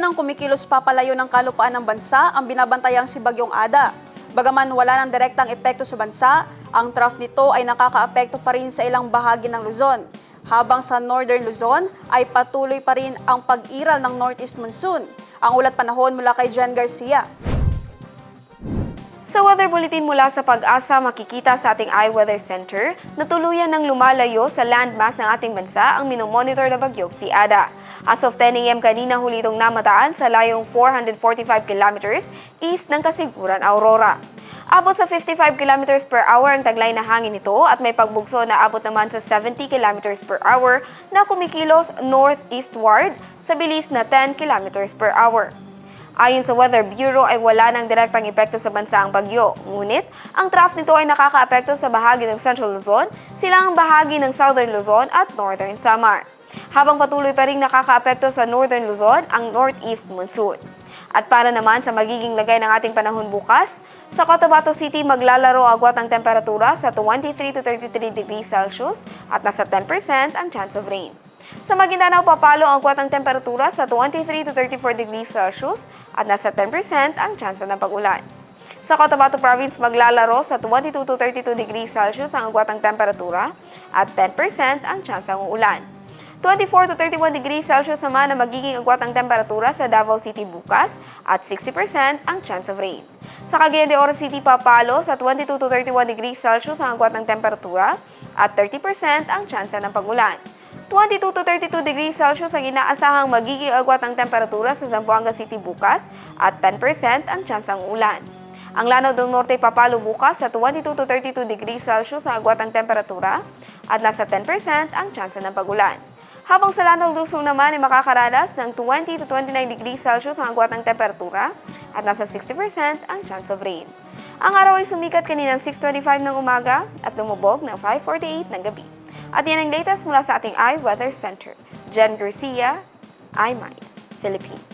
nang kumikilos papalayo ng kalupaan ng bansa ang binabantayang si Bagyong Ada. Bagaman wala ng direktang epekto sa bansa, ang trough nito ay nakakaapekto pa rin sa ilang bahagi ng Luzon. Habang sa Northern Luzon ay patuloy pa rin ang pag-iral ng Northeast Monsoon. Ang ulat panahon mula kay Jen Garcia. Sa weather bulletin mula sa Pag-asa, makikita sa ating iWeather Center na tuluyan ng lumalayo sa landmass ng ating bansa ang minomonitor na bagyong si Ada. As of 10 a.m. kanina huli itong namataan sa layong 445 kilometers east ng Kasiguran, Aurora. Abot sa 55 kilometers per hour ang taglay na hangin nito at may pagbugso na abot naman sa 70 kilometers per hour na kumikilos northeastward sa bilis na 10 kilometers per hour. Ayon sa Weather Bureau ay wala ng direktang epekto sa bansa ang bagyo. Ngunit, ang trough nito ay nakakaapekto sa bahagi ng Central Luzon, silang bahagi ng Southern Luzon at Northern Samar. Habang patuloy pa rin nakakaapekto sa Northern Luzon ang Northeast Monsoon. At para naman sa magiging lagay ng ating panahon bukas, sa Cotabato City maglalaro agwat ang temperatura sa 23 to 33 degrees Celsius at nasa 10% ang chance of rain. Sa Maguindanao, papalo ang agwat ng temperatura sa 23 to 34 degrees Celsius at nasa 10% ang chance ng pag-ulan. Sa Cotabato Province, maglalaro sa 22 to 32 degrees Celsius ang agwat ng temperatura at 10% ang chance ng ulan. 24 to 31 degrees Celsius naman ang magiging agwat ng temperatura sa Davao City bukas at 60% ang chance of rain. Sa Cagayan de Oro City, papalo sa 22 to 31 degrees Celsius ang agwat ng temperatura at 30% ang chance ng pag-ulan. 22 to 32 degrees Celsius ang inaasahang magiging agwat ng temperatura sa Zamboanga City bukas at 10% ang chance ng ulan. Ang Lanao del Norte papalo bukas sa 22 to 32 degrees Celsius ang agwat ng temperatura at nasa 10% ang chance ng pag-ulan. Habang sa Lanao del Sur naman ay makakaranas ng 20 to 29 degrees Celsius ang agwat ng temperatura at nasa 60% ang chance of rain. Ang araw ay sumikat kaninang 6:25 ng umaga at lumubog ng 5:48 ng gabi. At yan ang latest mula sa ating iWeather Center. Jen Garcia, iMinds, Philippines.